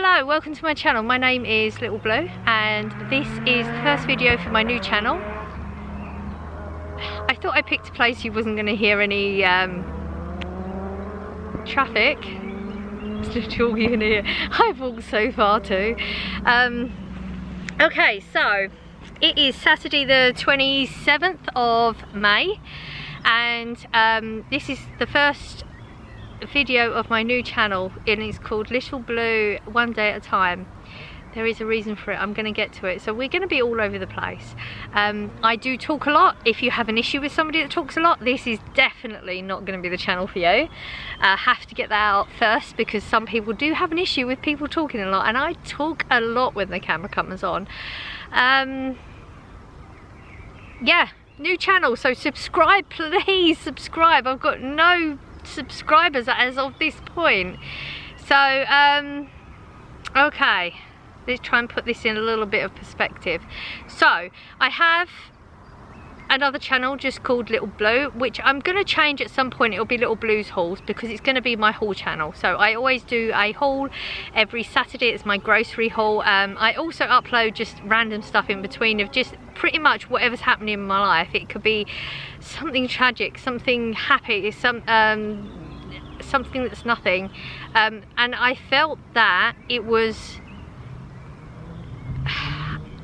Hello, welcome to my channel. My name is Little Blue and this is the first video for my new channel. I thought I picked a place you wasn't going to hear any traffic. It's literally all you can hear. I've walked so far too. Okay, so it is Saturday the 27th of May and this is the first video of my new channel and it's called Little Blue One Day at a Time. There is a reason for it. I'm going to get to it. So we're going to be all over the place. I do talk a lot. If you have an issue with somebody that talks a lot, this is definitely not going to be the channel for you. I have to get that out first because some people do have an issue with people talking a lot, and I talk a lot when the camera comes on. Yeah, new channel, so subscribe, please subscribe. I've got no subscribers as of this point. So okay, let's try and put this in a little bit of perspective. So I have another channel just called Little Blue, which I'm going to change at some point. It'll be Little Blue's hauls because it's going to be my haul channel. So I always do a haul every Saturday. It's my grocery haul. I also upload just random stuff in between of just pretty much whatever's happening in my life. It could be something tragic, something happy, something that's nothing. And I felt that it was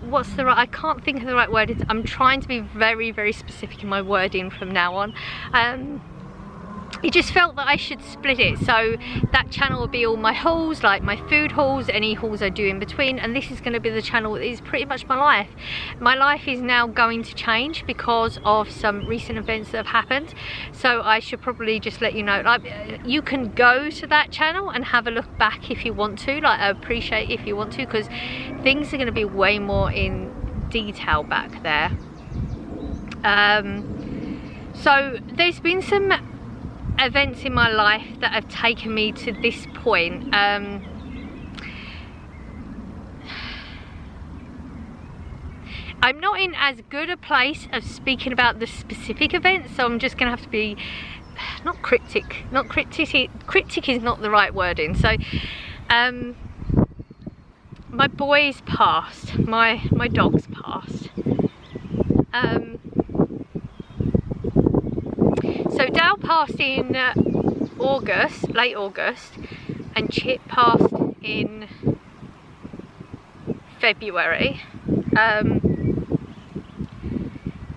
I can't think of the right word. I'm trying to be very, very specific in my wording from now on. It just felt that I should split it, so that channel will be all my hauls, like my food hauls, any hauls I do in between, and this is going to be the channel that is pretty much my life. My life is now going to change because of some recent events that have happened, so I should probably just let you know, like, you can go to that channel and have a look back if you want to, like, I appreciate if you want to, because things are going to be way more in detail back there. So there's been some events in my life that have taken me to this point. I'm not in as good a place of speaking about the specific events, so I'm just gonna have to be not cryptic. Cryptic is not the right wording. So my boy's passed, my dog's passed. So Dal passed in August, late August, and Chip passed in February.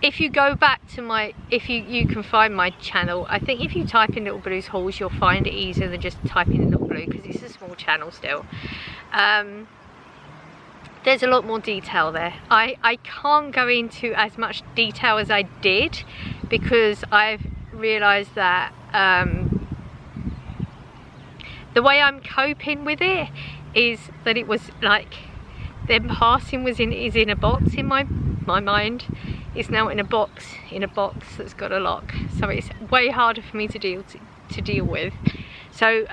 If you go back to my, you can find my channel. I think if you type in Little Blue's hauls, you'll find it easier than just typing in Little Blue because it's a small channel still. There's a lot more detail there. I can't go into as much detail as I did because I've realised that the way I'm coping with it is that it was like them passing is in a box in my mind. It's now in a box that's got a lock, so it's way harder for me to deal with. So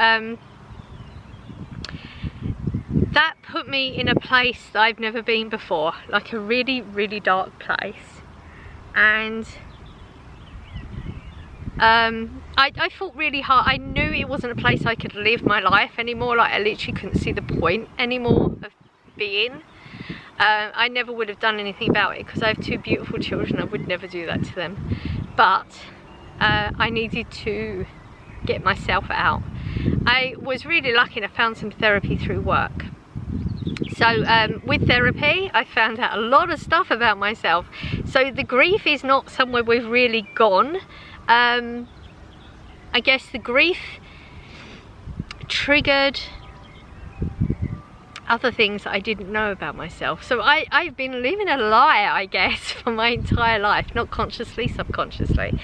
that put me in a place that I've never been before, like a really, really dark place. And I fought really hard. I knew it wasn't a place I could live my life anymore. Like, I literally couldn't see the point anymore of being. I never would have done anything about it because I have two beautiful children. I would never do that to them. But I needed to get myself out. I was really lucky and I found some therapy through work. So with therapy, I found out a lot of stuff about myself. So the grief is not somewhere we've really gone. I guess the grief triggered other things I didn't know about myself. So I've been living a lie, I guess, for my entire life, not consciously, subconsciously.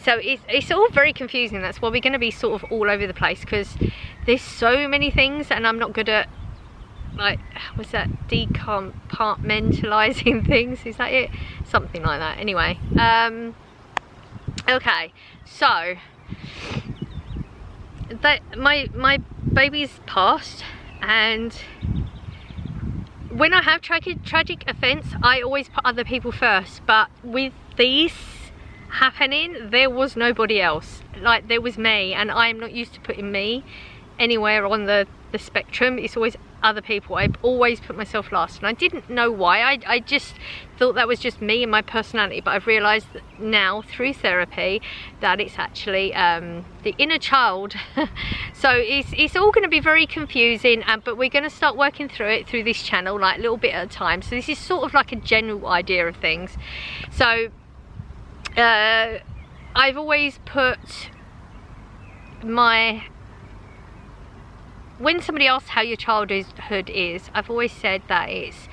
So it's all very confusing. That's why we're going to be sort of all over the place because there's so many things and I'm not good at, like, what's that, decompartmentalizing things, is that it? Something like that. Anyway, okay, so that my baby's passed, and when I have tragic events, I always put other people first, but with these happening, there was nobody else. Like, there was me, and I'm not used to putting me anywhere on the spectrum. It's always other people. I always put myself last, and I didn't know why. I just thought that was just me and my personality, but I've realized that now through therapy that it's actually the inner child. So it's all going to be very confusing, but we're going to start working through it through this channel, like a little bit at a time. So this is sort of like a general idea of things. So I've always put when somebody asks how your childhood is, I've always said that it's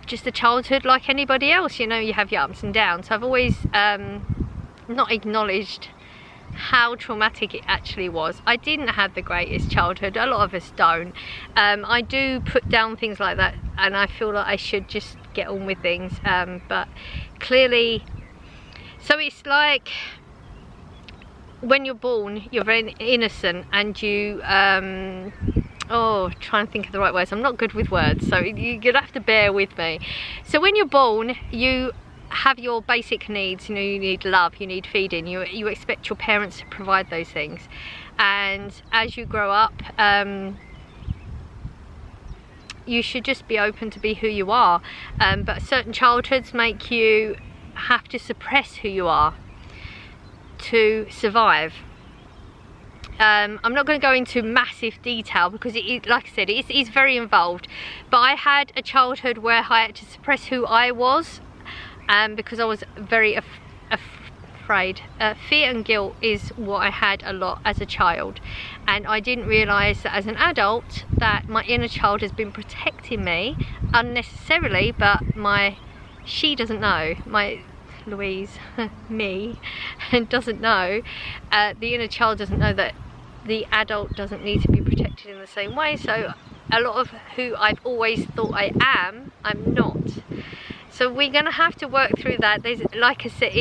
just a childhood like anybody else. You know, you have your ups and downs. So I've always not acknowledged how traumatic it actually was. I didn't have the greatest childhood. A lot of us don't. I do put down things like that, and I feel like I should just get on with things. But clearly, so it's like when you're born, you're very innocent, and you trying to think of the right words. I'm not good with words, so you're gonna have to bear with me. So when you're born, you have your basic needs. You know, you need love, you need feeding, you expect your parents to provide those things. And as you grow up, you should just be open to be who you are. But certain childhoods make you have to suppress who you are to survive. I'm not going to go into massive detail because like I said, it's very involved, but I had a childhood where I had to suppress who I was, because I was very afraid. Fear and guilt is what I had a lot as a child, and I didn't realise that as an adult that my inner child has been protecting me unnecessarily, but she doesn't know, my Louise, me, and doesn't know, the inner child doesn't know that the adult doesn't need to be protected in the same way. So a lot of who I've always thought I am, I'm not. So we're gonna have to work through that. There's, like I said,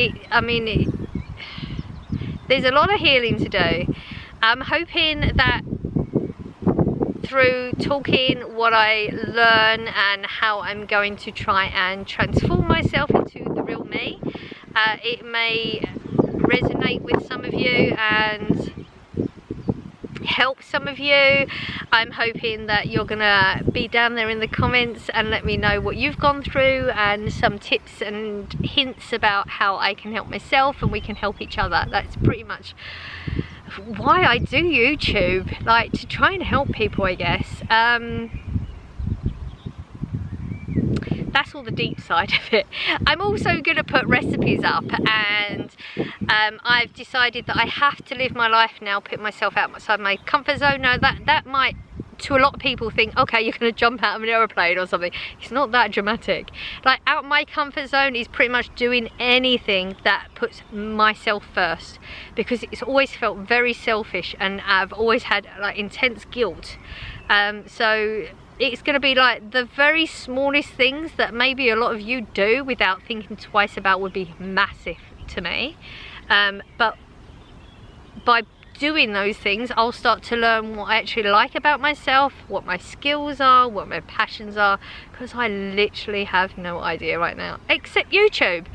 there's a lot of healing to do. I'm hoping that through talking what I learn and how I'm going to try and transform myself into the real me, it may resonate with some of you and help some of you. I'm hoping that you're gonna be down there in the comments and let me know what you've gone through and some tips and hints about how I can help myself and we can help each other. That's pretty much why I do YouTube, like to try and help people, I guess. That's all the deep side of it. I'm also going to put recipes up, and I've decided that I have to live my life now, put myself outside my comfort zone. Now that might, to a lot of people, think, okay, you're going to jump out of an aeroplane or something. It's not that dramatic. Like, out my comfort zone is pretty much doing anything that puts myself first, because it's always felt very selfish, and I've always had like intense guilt. So it's going to be like the very smallest things that maybe a lot of you do without thinking twice about would be massive to me. But by doing those things, I'll start to learn what I actually like about myself, what my skills are, what my passions are, because I literally have no idea right now, except YouTube.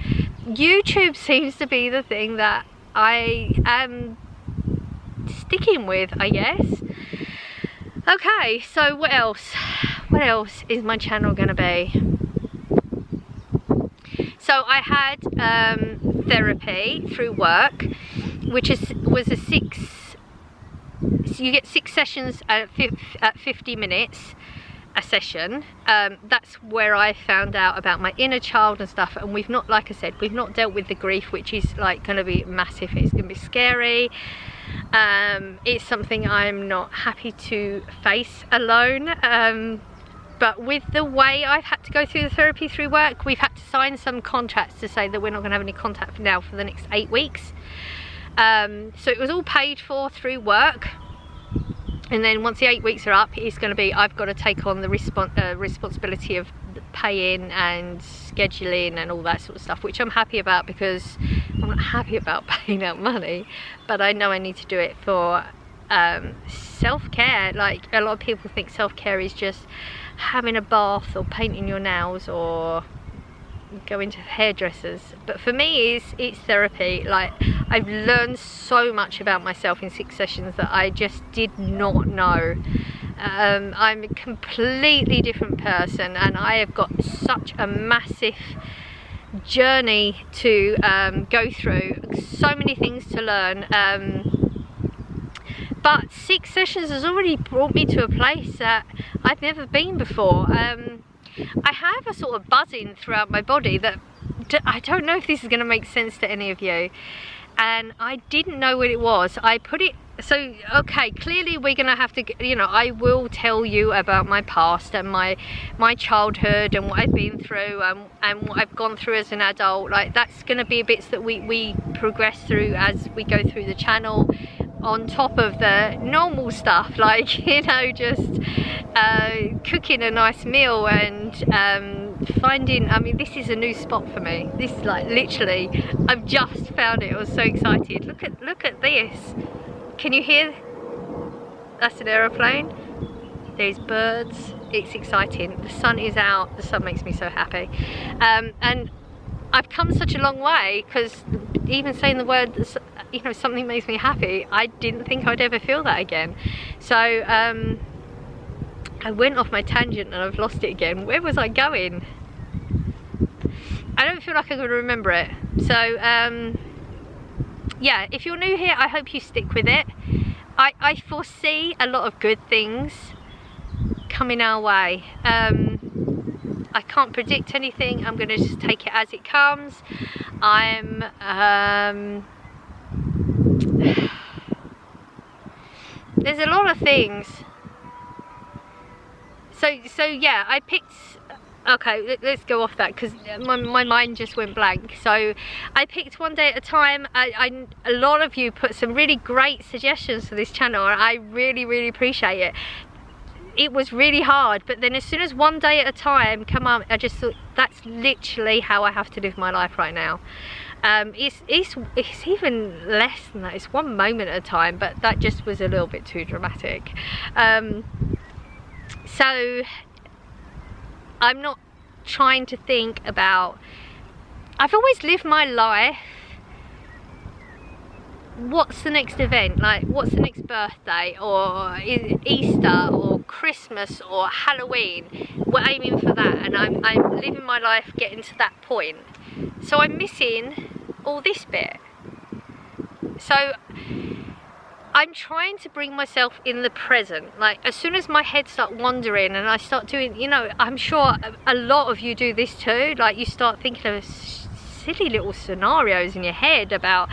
YouTube seems to be the thing that I am sticking with, I guess. Okay, so what else is my channel gonna be? So I had therapy through work, which was a you get 6 sessions at 50 minutes a session. That's where I found out about my inner child and stuff, and we've not, like I said, we've not dealt with the grief, which is like going to be massive. It's going to be scary. It's something I'm not happy to face alone. But with the way I've had to go through the therapy through work, we've had to sign some contracts to say that we're not going to have any contact now for the next 8 weeks. So it was all paid for through work, and then once the 8 weeks are up, it's going to be, I've got to take on the responsibility of paying and scheduling and all that sort of stuff, which I'm happy about, because I'm not happy about paying out money, but I know I need to do it for self-care. Like, a lot of people think self-care is just having a bath or painting your nails or go into hairdressers. But for me, it's therapy. Like, I've learned so much about myself in 6 sessions that I just did not know. I'm a completely different person, and I have got such a massive journey to go through, so many things to learn, but 6 sessions has already brought me to a place that I've never been before. I have a sort of buzzing throughout my body that I don't know if this is going to make sense to any of you, and I didn't know what it was. I put it, so okay, clearly we're gonna have to, you know, I will tell you about my past and my childhood and what I've been through, and what I've gone through as an adult. Like, that's gonna be bits that we progress through as we go through the channel, on top of the normal stuff, like, you know, just cooking a nice meal and finding, I mean, this is a new spot for me. This is like, literally, I've just found it. I was so excited. Look at this. Can you hear? That's an aeroplane. There's birds. It's exciting. The sun is out. The sun makes me so happy. And I've come such a long way, because even saying the word, you know, something makes me happy, I didn't think I'd ever feel that again. So I went off my tangent and I've lost it again. Where was I going? I don't feel like I'm going to remember it. So yeah, if you're new here, I hope you stick with it. I foresee a lot of good things coming our way. I can't predict anything. I'm going to just take it as it comes. There's a lot of things. So yeah, I picked, okay, let's go off that, because my mind just went blank. So I picked One Day at a Time. A lot of you put some really great suggestions for this channel, and I really appreciate it. It was really hard, but then as soon as One Day at a Time come up, I just thought, that's literally how I have to live my life right now. It's even less than that. It's one moment at a time, but that just was a little bit too dramatic. So I'm not trying to think about, I've always lived my life, what's the next event, like what's the next birthday, or Easter, or Christmas, or Halloween. We're aiming for that, and I'm living my life getting to that point. So I'm missing all this bit. So I'm trying to bring myself in the present. Like, as soon as my head starts wandering and I start doing, you know, I'm sure a lot of you do this too, like you start thinking of silly little scenarios in your head about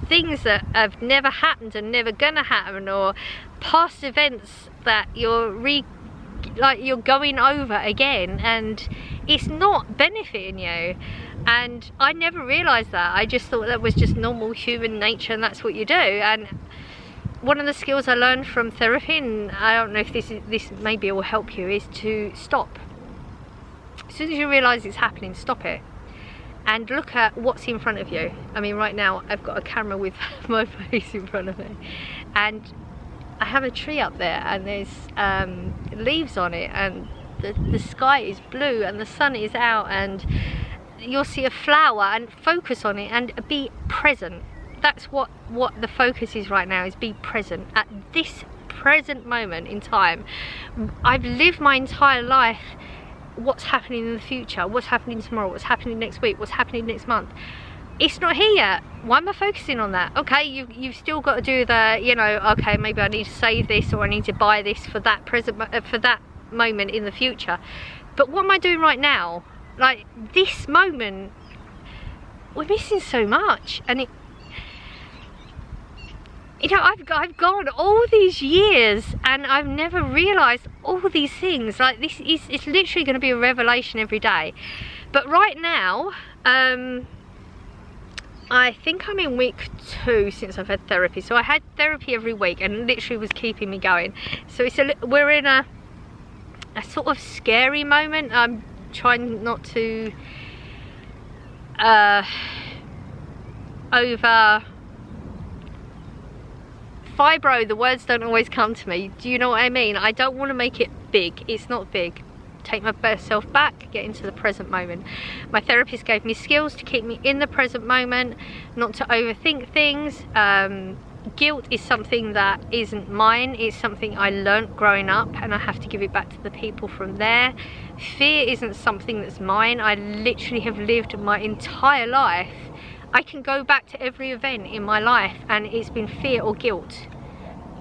things that have never happened and never gonna happen, or past events that you're going over again, and it's not benefiting you. And I never realized that. I just thought that was just normal human nature, and that's what you do. And one of the skills I learned from therapy, and I don't know if this maybe will help you, is to stop. As soon as you realize it's happening, stop it and look at what's in front of you. I mean, right now I've got a camera with my face in front of me, and I have a tree up there, and there's leaves on it, and the sky is blue and the sun is out, and you'll see a flower, and focus on it and be present. That's what the focus is right now, is be present at this present moment in time. I've lived my entire life, what's happening in the future, what's happening tomorrow, what's happening next week, what's happening next month. It's not here yet. Why am I focusing on that? Okay, you've still got to do the, you know, okay, maybe I need to save this, or I need to buy this for that for that moment in the future. But what am I doing right now? Like, this moment, we're missing so much. And it, you know, I've gone all these years and I've never realised all these things. Like, it's literally going to be a revelation every day. But right now, I think I'm in week 2 since I've had therapy. So I had therapy every week, and literally was keeping me going. So we're in a sort of scary moment. I'm trying not to fibro, the words don't always come to me. Do you know what I mean? I don't want to make it big. It's not big. take my best self back, get into the present moment. My therapist gave me skills to keep me in the present moment, not to overthink things. Guilt is something that isn't mine. It's something I learnt growing up, and I have to give it back to the people from there. Fear isn't something that's mine. I literally have lived my entire life. I can go back to every event in my life and it's been fear or guilt,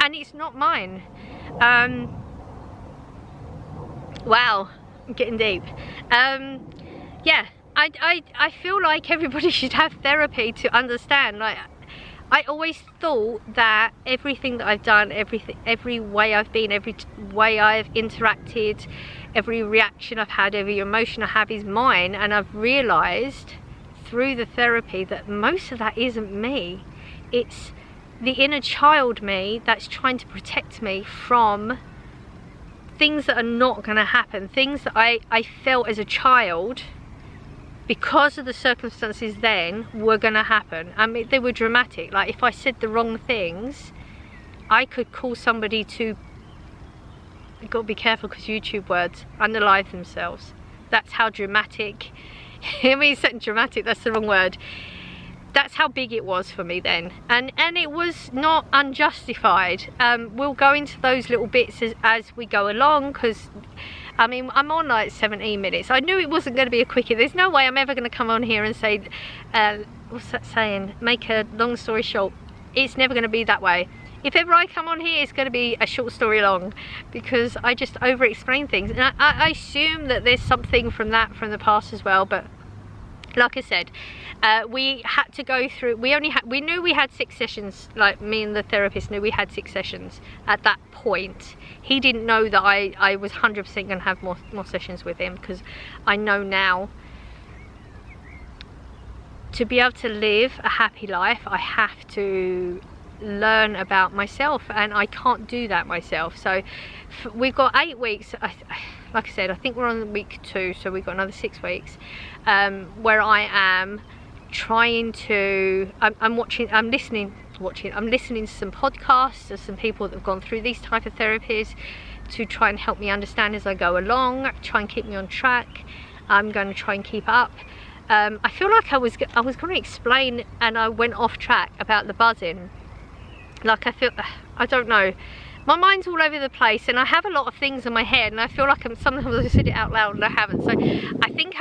and it's not mine. Wow, I'm getting deep. Yeah, I feel like everybody should have therapy to understand. Like, I always thought that everything that I've done, every way I've been, every way I've interacted, every reaction I've had, every emotion I have is mine, and I've realised through the therapy that most of that isn't me. It's the inner child me that's trying to protect me from things that are not going to happen, things that I felt as a child because of the circumstances then were going to happen. I mean, they were dramatic. Like, if I said the wrong things, I could call somebody to, you've got to be careful because YouTube words unalive themselves. That's how dramatic, I mean, dramatic, that's the wrong word. That's how big it was for me then, and it was not unjustified. We'll go into those little bits as we go along, because I mean, I'm on like 17 minutes. I knew it wasn't going to be a quickie. There's no way I'm ever going to come on here and say, what's that saying? Make a long story short. It's never going to be that way. If ever I come on here, it's going to be a short story long, because I just over explain things. And I assume that there's something from that from the past as well, but like I said, we had to go through, we knew we had 6 sessions, like me and the therapist knew we had 6 sessions at that point. He didn't know that I was 100% going to have more sessions with him, because I know now to be able to live a happy life, I have to learn about myself, and I can't do that myself. So we've got 8 weeks. Like I said, I think we're on week 2, so we've got another 6 weeks where I am trying to, I'm listening to some podcasts of some people that have gone through these type of therapies to try and help me understand as I go along, try and keep me on track. I'm going to try and keep up. I feel like I was going to explain and I went off track about the buzzing. Like, I don't know, my mind's all over the place, and I have a lot of things in my head, and I feel like sometimes I said it out loud and I haven't. So I think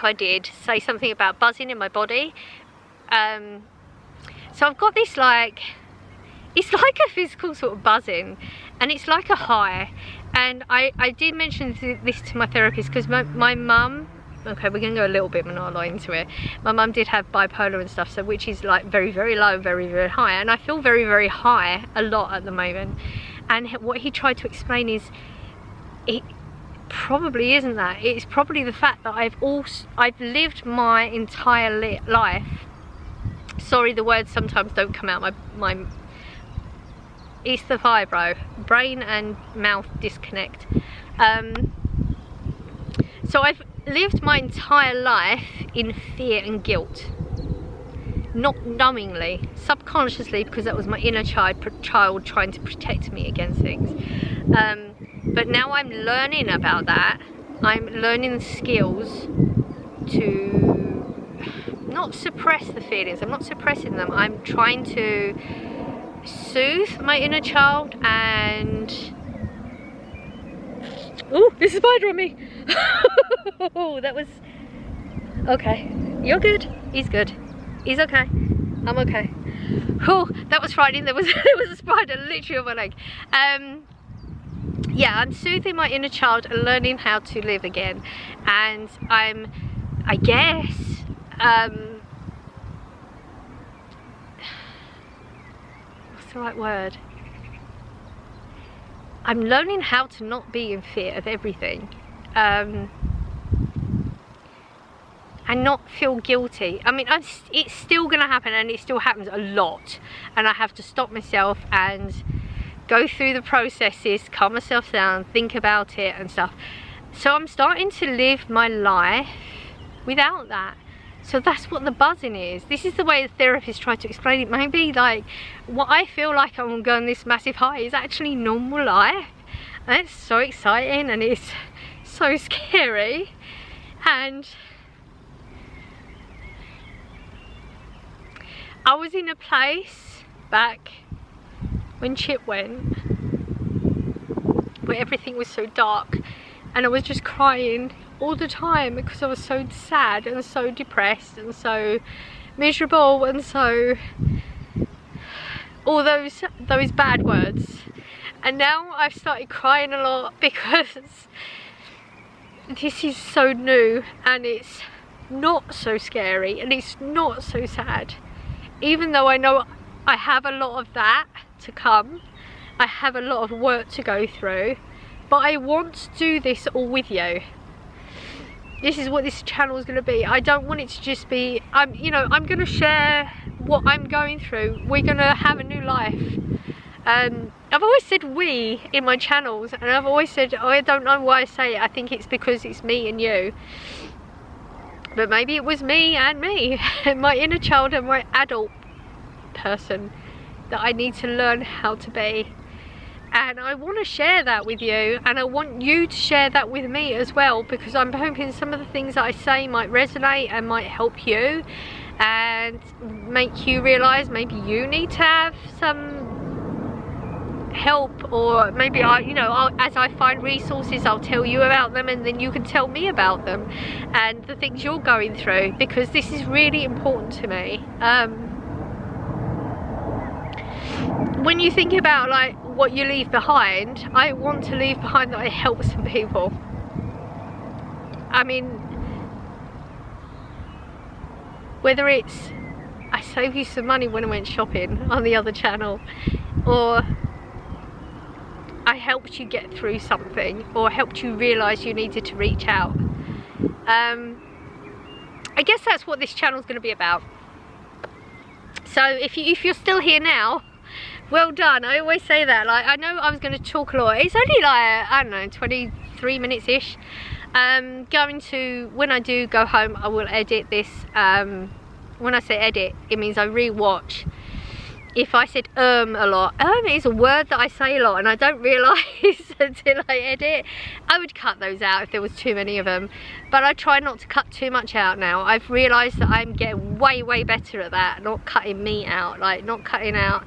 I did say something about buzzing in my body. So I've got this, like, it's like a physical sort of buzzing, and it's like a high. And I did mention this to my therapist, because my mum, okay, we're going to go a little bit more into it. My mum did have bipolar and stuff, so which is like very, very low, very, very high. And I feel very, very high a lot at the moment. And what he tried to explain is, it probably isn't that. It's probably the fact that I've lived my entire life. Sorry, the words sometimes don't come out. My it's the vibro, brain and mouth disconnect. So I've lived my entire life in fear and guilt, not knowingly, subconsciously, because that was my inner child trying to protect me against things. But now I'm learning about that. I'm learning the skills to not suppress the feelings. I'm not suppressing them. I'm trying to soothe my inner child and... Oh, there's a spider on me. Oh, that was... Okay, you're good. He's good. He's okay. I'm okay. Oh, that was frightening. There was a spider literally on my leg. Yeah, I'm soothing my inner child and learning how to live again. And I guess, what's the right word? I'm learning how to not be in fear of everything, and not feel guilty. I mean, it's still gonna happen, and it still happens a lot, and I have to stop myself and go through the processes, calm myself down, think about it and stuff. So I'm starting to live my life without that. So that's what the buzzing is. This is the way the therapist tried to explain it. Maybe like what I feel like I'm going this massive high is actually normal life. and it's so exciting and it's so scary. And I was in a place back when Chip went where everything was so dark, and I was just crying all the time because I was so sad and so depressed and so miserable and so all those bad words. And now I've started crying a lot because this is so new and it's not so scary and it's not so sad. Even though I know I have a lot of that to come, I have a lot of work to go through, but I want to do this all with you. This is what this channel is going to be. I don't want it to just be, I'm going to share what I'm going through. We're going to have a new life. I've always said we in my channels, and I've always said, oh, I don't know why I say it. I think it's because it's me and you. But maybe it was me and me, my inner child and my adult person that I need to learn how to be. And I want to share that with you, and I want you to share that with me as well, because I'm hoping some of the things that I say might resonate and might help you and make you realise maybe you need to have some help, or maybe as I find resources I'll tell you about them, and then you can tell me about them and the things you're going through, because this is really important to me. When you think about like what you leave behind, I want to leave behind that I help some people. I mean, whether it's I saved you some money when I went shopping on the other channel, or I helped you get through something, or helped you realise you needed to reach out. I guess that's what this channel is going to be about. So if you're still here now, well done. I always say that. Like, I know I was going to talk a lot. It's only like, I don't know, 23 minutes ish. When I do go home, I will edit this. When I say edit, it means I re-watch. If I said a lot, is a word that I say a lot and I don't realise until I edit. I would cut those out if there was too many of them, but I try not to cut too much out now. I've realised that I'm getting way better at that, not cutting me out, like not cutting out.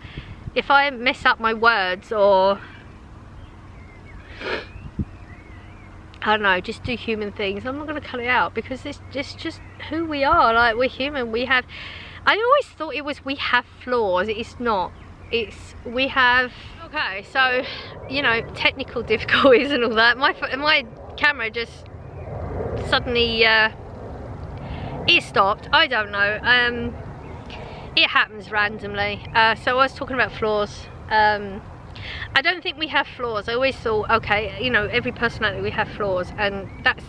If I mess up my words, or I don't know, just do human things, I'm not going to cut it out, because it's just who we are. Like, we're human. I always thought it was we have flaws. It's not. It's we have. Okay, so technical difficulties and all that. My camera just suddenly it stopped. I don't know. It happens randomly. So I was talking about flaws. I don't think we have flaws. I always thought, okay, every personality, we have flaws, and that's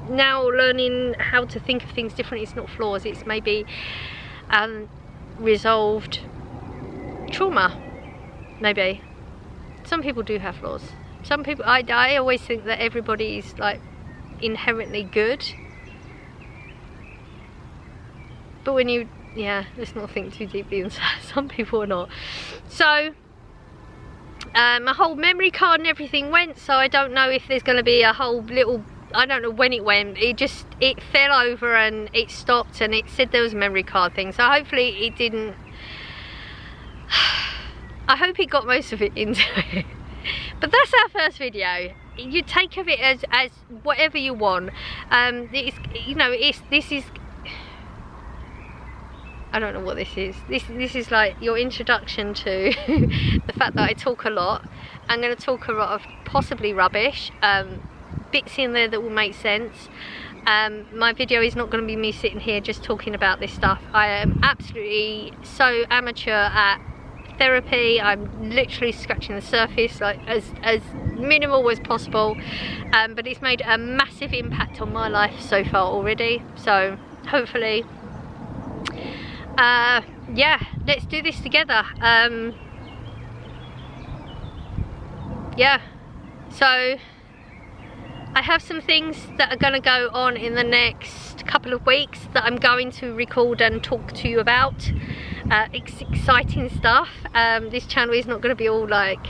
now learning how to think of things differently. It's not flaws, it's maybe resolved trauma. Maybe some people do have flaws. Some people, I always think that everybody's like inherently good, but when you let's not think too deeply inside. Some people are not. So my whole memory card and everything went, so I don't know if there's going to be a whole little, I don't know when it went. It fell over and it stopped, and it said there was a memory card thing, so hopefully it didn't. I hope it got most of it into it. But that's our first video. You take of it as whatever you want. This is, I don't know what this is. This is like your introduction to the fact that I talk a lot. I'm going to talk a lot of possibly rubbish, bits in there that will make sense. My video is not going to be me sitting here just talking about this stuff. I am absolutely so amateur at therapy. I'm literally scratching the surface, like as minimal as possible, but it's made a massive impact on my life so far already. So hopefully, yeah, let's do this together. Yeah, so I have some things that are going to go on in the next couple of weeks that I'm going to record and talk to you about. It's exciting stuff. This channel is not going to be all like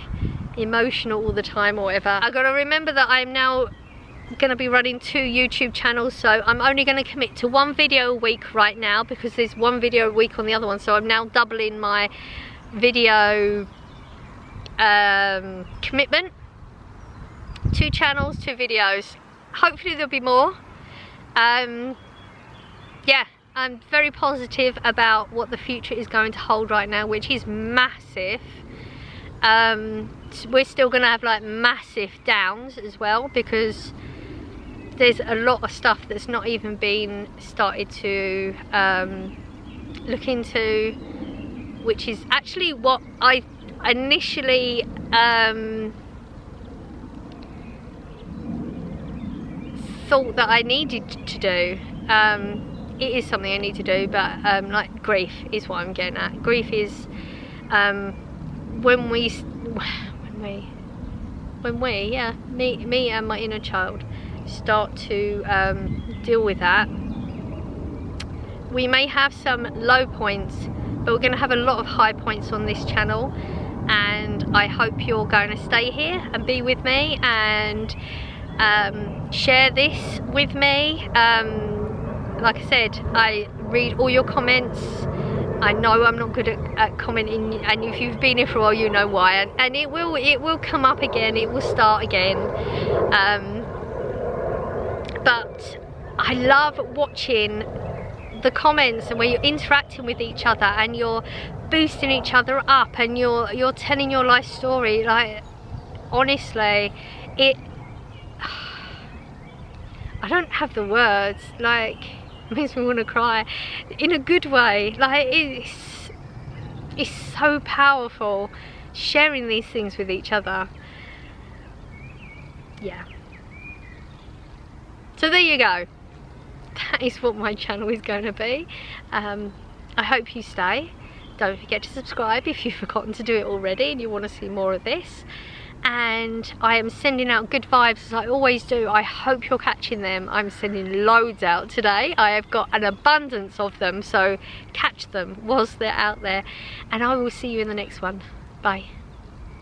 emotional all the time or whatever. I gotta remember that I'm now gonna be running 2 YouTube channels, so I'm only gonna commit to 1 video a week right now, because there's 1 video a week on the other one, so I'm now doubling my video commitment. 2 channels, 2 videos. Hopefully there'll be more. Yeah, I'm very positive about what the future is going to hold right now, which is massive. We're still going to have like massive downs as well, because there's a lot of stuff that's not even been started to look into, which is actually what I initially thought that I needed to do. It is something I need to do, but like grief is what I'm getting at. Grief is when we yeah, me and my inner child start to deal with that. We may have some low points, but we're going to have a lot of high points on this channel, and I hope you're going to stay here and be with me and share this with me. Like I said, I read all your comments. I know I'm not good at commenting, and if you've been here for a while, you know why. And it will come up again. It will start again. But I love watching the comments and where you're interacting with each other and you're boosting each other up and you're telling your life story. Like, honestly, I don't have the words. Like, it makes me want to cry in a good way. Like, it's so powerful sharing these things with each other. Yeah. So there you go. That is what my channel is going to be. I hope you stay. Don't forget to subscribe if you've forgotten to do it already and you want to see more of this. And I am sending out good vibes as I always do. I hope you're catching them. I'm sending loads out today. I have got an abundance of them, so catch them whilst they're out there. And I will see you in the next one. Bye.